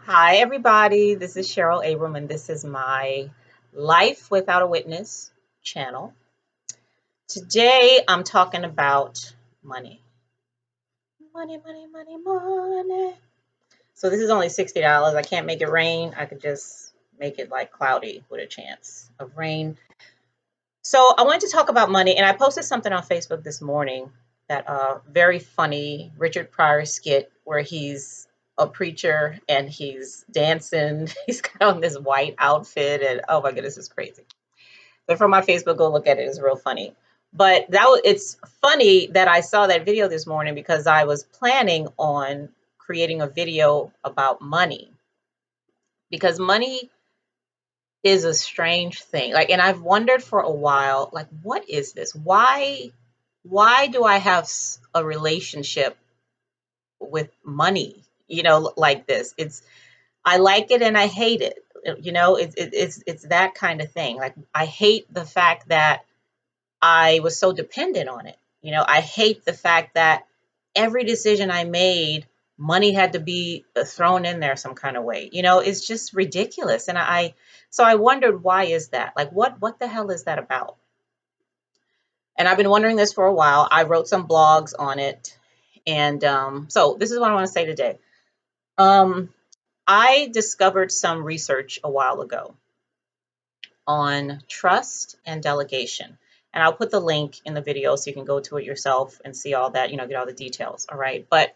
Hi, everybody. This is Cheryl Abram, and this is my Life Without a Witness channel. Today, I'm talking about money. Money, money, money, money. So, this is only $60. I can't make it rain. I could just make it like cloudy with a chance of rain. So, I wanted to talk about money, and I posted something on Facebook this morning that very funny Richard Pryor skit where he's a preacher and he's dancing. He's got on this white outfit, and oh my goodness, it's crazy. But from my Facebook, go look at it. It's real funny. But it's funny that I saw that video this morning because I was planning on creating a video about money because money is a strange thing. Like, and I've wondered for a while, like, what is this? Why do I have a relationship with money? Like this. I like it and I hate it. It's that kind of thing. Like, I hate the fact that I was so dependent on it. I hate the fact that every decision I made, money had to be thrown in there some kind of way. It's just ridiculous. And so I wondered, why is that? Like, what the hell is that about? And I've been wondering this for a while. I wrote some blogs on it. And so this is what I want to say today. I discovered some research a while ago on trust and delegation. And I'll put the link in the video so you can go to it yourself and see all that, get all the details. All right. But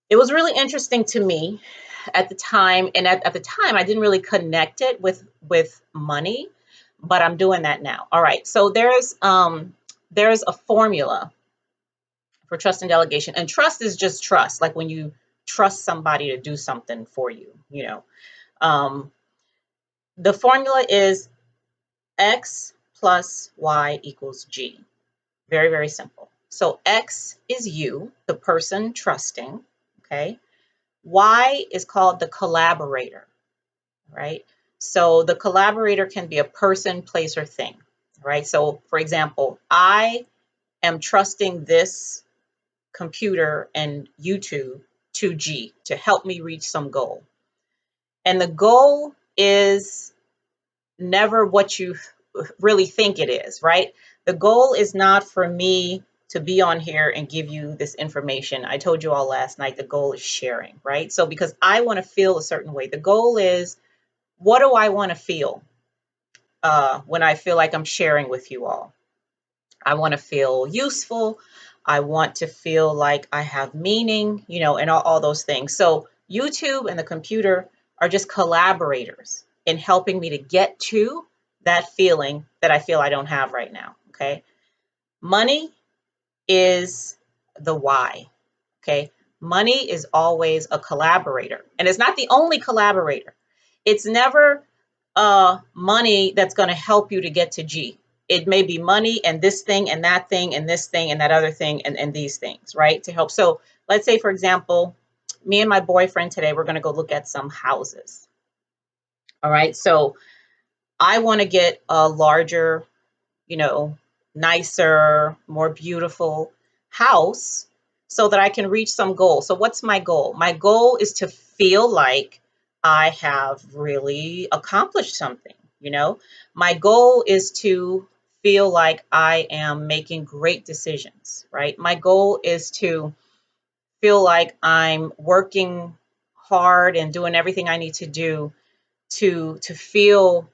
it was really interesting to me at the time. And at the time, I didn't really connect it with money, but I'm doing that now. All right. So there's a formula for trust and delegation. And trust is just trust, like when you trust somebody to do something for you. Um, the formula is X plus Y equals G. Very, very simple. So X is you, the person trusting, okay? Y is called the collaborator, right? So the collaborator can be a person, place, or thing, right? So for example, I am trusting this computer and YouTube to G to help me reach some goal. And the goal is never what you really think it is, right? The goal is not for me to be on here and give you this information. I told you all last night, the goal is sharing, right? So because I want to feel a certain way, the goal is, what do I want to feel when I feel like I'm sharing with you all? I want to feel useful. I want to feel like I have meaning, and all those things. So YouTube and the computer are just collaborators in helping me to get to that feeling that I feel I don't have right now. Okay. Money is the why. Okay. Money is always a collaborator, and it's not the only collaborator. It's never money that's going to help you to get to G. It may be money and this thing and that thing and this thing and that other thing and these things, right? To help. So let's say, for example, me and my boyfriend today, we're going to go look at some houses. All right. So I want to get a larger, you know, nicer, more beautiful house so that I can reach some goal. So what's my goal? My goal is to feel like I have really accomplished something. My goal is to feel like I am making great decisions, right? My goal is to feel like I'm working hard and doing everything I need to do to feel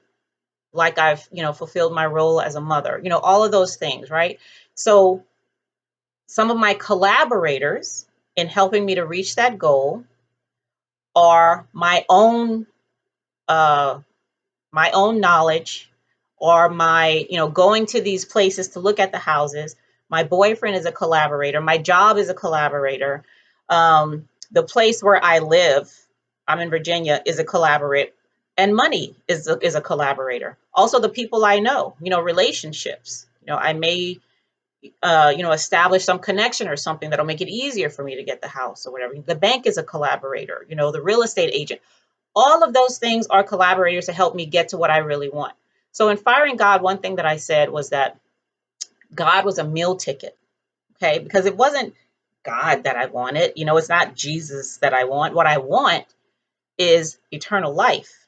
like I've, fulfilled my role as a mother, all of those things, right? So some of my collaborators in helping me to reach that goal are uh, my own knowledge, or my, going to these places to look at the houses. My boyfriend is a collaborator. My job is a collaborator. The place where I live, I'm in Virginia, is a collaborator. And money is a collaborator. Also, the people I know, relationships. I may, establish some connection or something that'll make it easier for me to get the house or whatever. The bank is a collaborator. The real estate agent. All of those things are collaborators to help me get to what I really want. So in Firing God, one thing that I said was that God was a meal ticket, okay? Because it wasn't God that I wanted. It's not Jesus that I want. What I want is eternal life.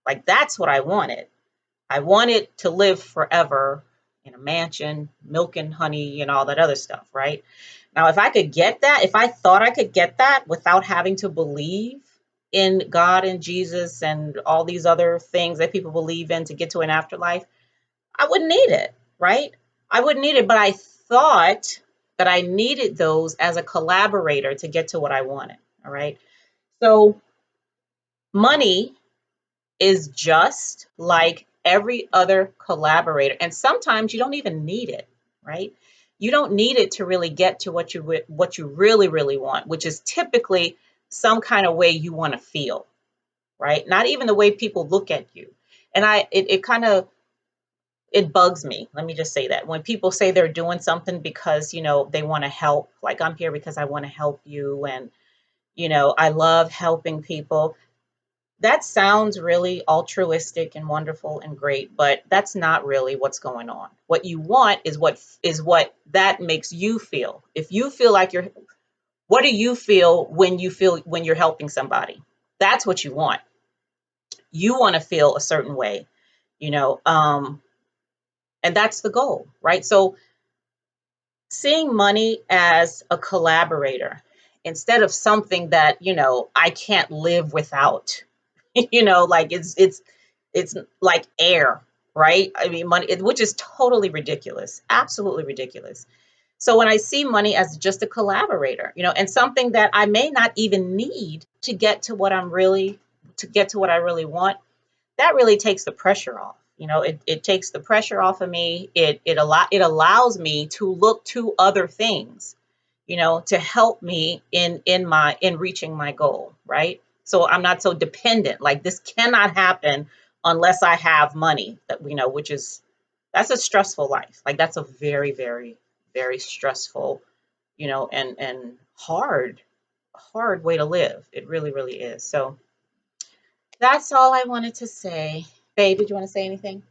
Like that's what I wanted. I wanted to live forever in a mansion, milk and honey and all that other stuff, right? Now, if I could get that, if I thought I could get that without having to believe in God and Jesus and all these other things that people believe in to get to an afterlife, I wouldn't need it, right? I wouldn't need it, but I thought that I needed those as a collaborator to get to what I wanted, all right? So money is just like every other collaborator. And sometimes you don't even need it, right? You don't need it to really get to what you really, really want, which is typically some kind of way you want to feel, right? Not even the way people look at you. And it kind of it bugs me. Let me just say that when people say they're doing something because, they want to help, like I'm here because I want to help you. And, I love helping people. That sounds really altruistic and wonderful and great, but that's not really what's going on. What you want is what that makes you feel. If you feel like what do you feel when you're helping somebody? That's what you want. You want to feel a certain way, you know, um, and that's the goal, right? So seeing money as a collaborator instead of something that, I can't live without, like it's like air, right? I mean, money, which is totally ridiculous, absolutely ridiculous. So when I see money as just a collaborator, and something that I may not even need to get to what I really want, that really takes the pressure off. It takes the pressure off of me. It allows me to look to other things, to help me in reaching my goal, right? So I'm not so dependent. Like this cannot happen unless I have money. Which is that's a stressful life. Like that's a very, very, very stressful, and hard way to live. It really, really is. So that's all I wanted to say. Babe, did you want to say anything?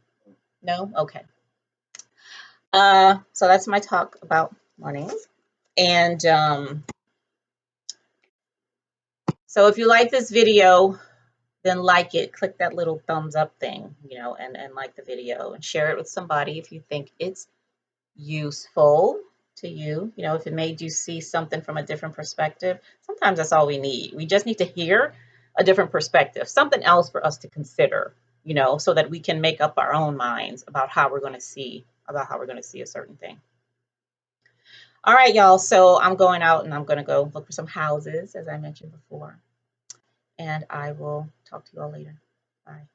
No? Okay. So that's my talk about money. And so if you like this video, then like it, click that little thumbs up thing, and like the video and share it with somebody if you think it's useful to you. If it made you see something from a different perspective, sometimes that's all we need. We just need to hear a different perspective, something else for us to consider, so that we can make up our own minds about how we're going to see a certain thing. All right, y'all. So I'm going out and I'm going to go look for some houses, as I mentioned before. And I will talk to you all later. Bye.